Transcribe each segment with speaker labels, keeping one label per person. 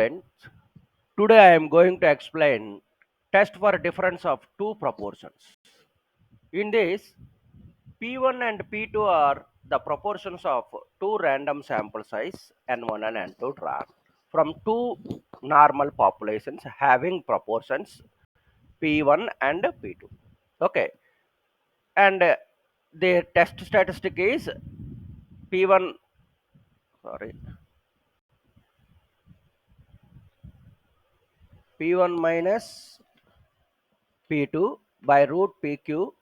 Speaker 1: students. Today I am going to explain test for difference of two proportions. In this, P1 and P2 are the proportions of two random sample size N1 and N2 drawn from two normal populations having proportions P1 and P2. Okay, and the test statistic is P1, sorry, P1 minus P2 by root PQ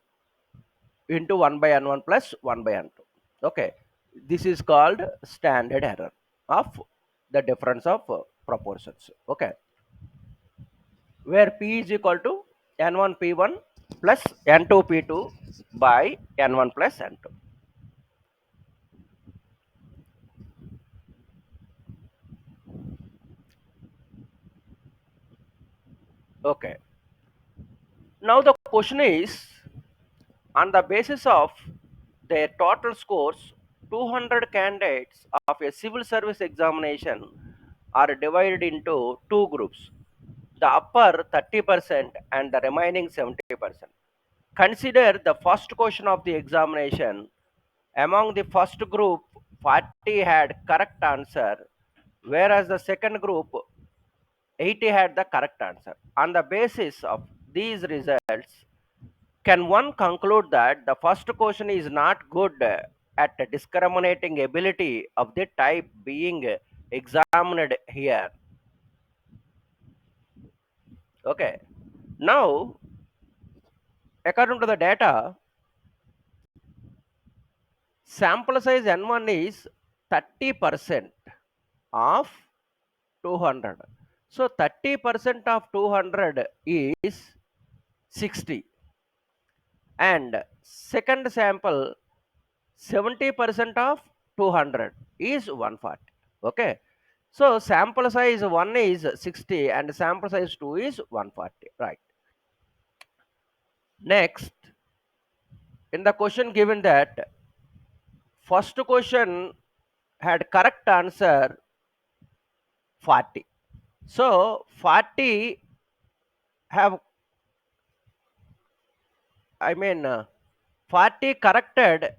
Speaker 1: into 1 by n1 plus 1 by n2. Okay, this is called standard error of the difference of proportions. Okay, where P is equal to n1 P1 plus n2 P2 by n1 plus n2. Okay, now the question is, on the basis of their total scores, 200 candidates of a civil service examination are divided into two groups, the upper 30% and the remaining 70%. Consider the first question of the examination. Among the first group, 40 had correct answer, whereas the second group, 80 had the correct answer. On the basis of these results, can one conclude that the first question is not good at discriminating ability of the type being examined here? Okay. Now, according to the data, sample size N1 is 30% of 200. So 30% of 200 is 60. And second sample, 70% of 200 is 140. Okay. So sample size 1 is 60 and sample size 2 is 140. Right. Next, in the question given that first question had correct answer 40. So 40 have, I mean, 40 corrected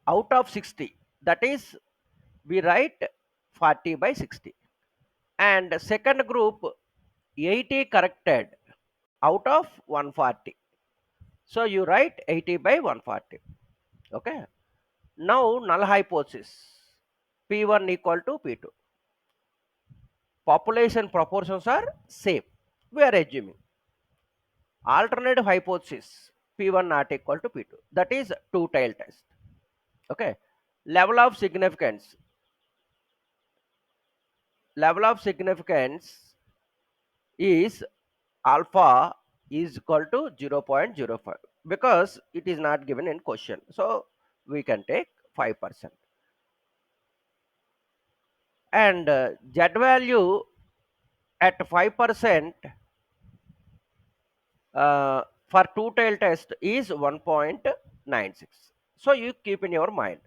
Speaker 1: out of 60. That is, we write 40 by 60. And second group, 80 corrected out of 140. So you write 80 by 140. Okay. Now null hypothesis, P1 equal to P2. Population proportions are same. We are assuming. Alternative hypothesis, P1 not equal to P2. That is two-tail test. Okay. Level of significance. Level of significance is alpha is equal to 0.05 because it is not given in question. So we can take 5%. And Z value at 5% for two-tail test is 1.96. So you keep in your mind.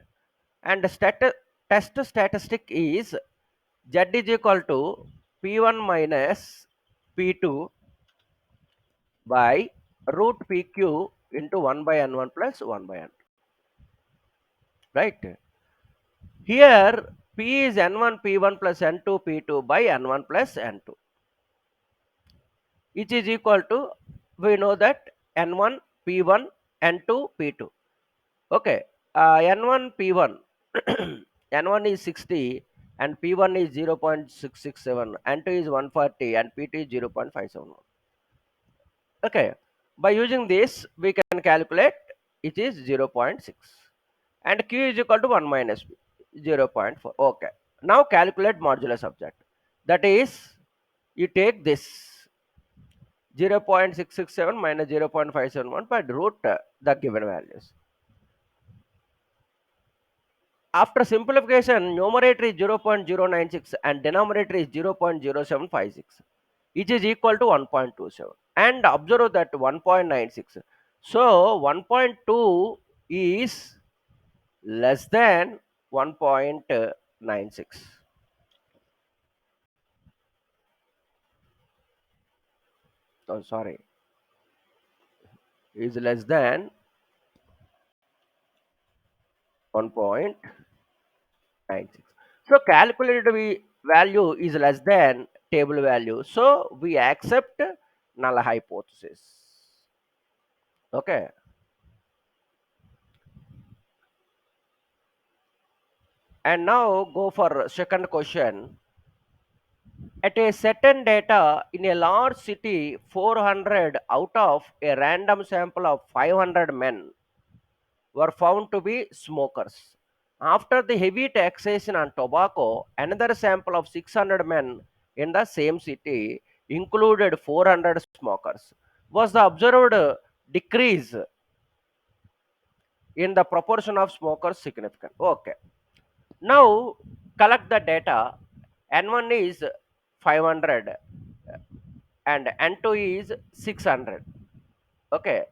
Speaker 1: And the test statistic is Z is equal to P1 minus P2 by root PQ into 1 by n1 plus 1 by n2. Right? Here P is n1 P1 plus n2 P2 by n1 plus n2, which is equal to, we know that n1 P1 n2 P2. Okay, n1 P1 n1 is 60 and P1 is 0.667, n2 is 140 and P2 is 0.571. Okay, by using this we can calculate it is 0.6 and Q is equal to 1 minus P, 0.4. Okay, now calculate modulus of that. That is, you take this 0.667 minus 0.571 by root the given values. After simplification, numerator is 0.096 and denominator is 0.0756, which is equal to 1.27. And observe that 1.96. So 1.2 is less than 1.96. Oh, sorry, is less than 1.96. So calculated value is less than table value. So we accept null hypothesis. Okay. And now go for second question. At a certain data in a large city, 400 out of a random sample of 500 men were found to be smokers. After the heavy taxation on tobacco, another sample of 600 men in the same city included 400 smokers. Was the observed decrease in the proportion of smokers significant? Okay. Now collect the data. N1 is 500 and N2 is 600. Okay.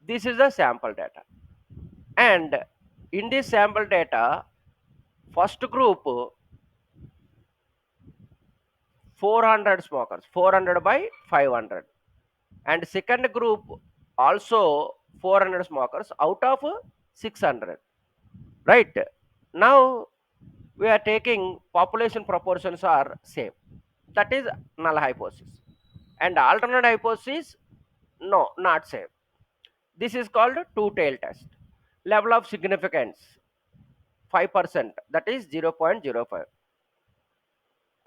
Speaker 1: This is the sample data. And in this sample data, first group 400 smokers, 400 by 500, and second group also 400 smokers out of 600, right? Now we are taking population proportions are same, that is null hypothesis, and alternate hypothesis no, not same. This is called two tail test. Level of significance 5%, that is 0.05,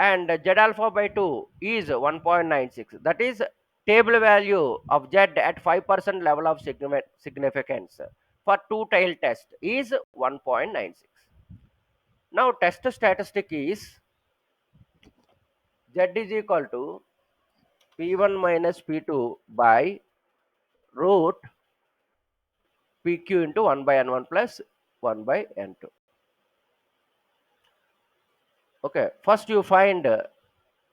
Speaker 1: and z alpha by 2 is 1.96, that is table value of z at 5% level of significance for two tail test is 1.96. Now test statistic is z is equal to p1 minus p2 by root pq into 1 by n1 plus 1 by n2. Okay, first you find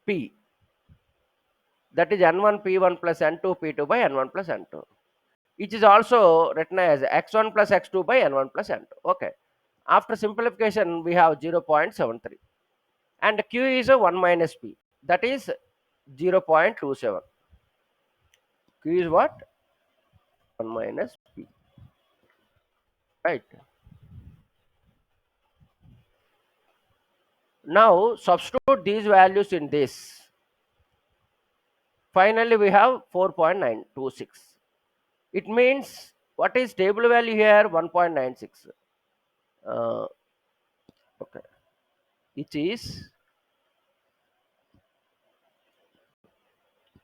Speaker 1: p, that is n1 p1 plus n2 p2 by n1 plus n2, which is also written as x1 plus x2 by n1 plus n2. Okay. After simplification, we have 0.73. And q is a 1 minus p, that is 0.27. Q is what? 1 minus p, right? Now substitute these values in this. Finally, we have 4.926. It means what is table value here? 1.96. Uh, okay. It is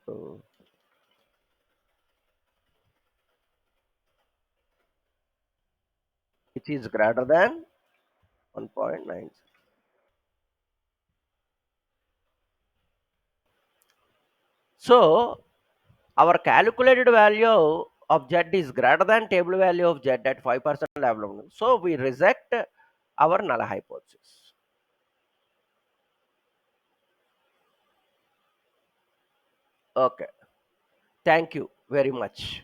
Speaker 1: uh, it is greater than 1.9. So our calculated value of z is greater than table value of z at 5% level. So we reject our null hypothesis. Okay. Thank you very much.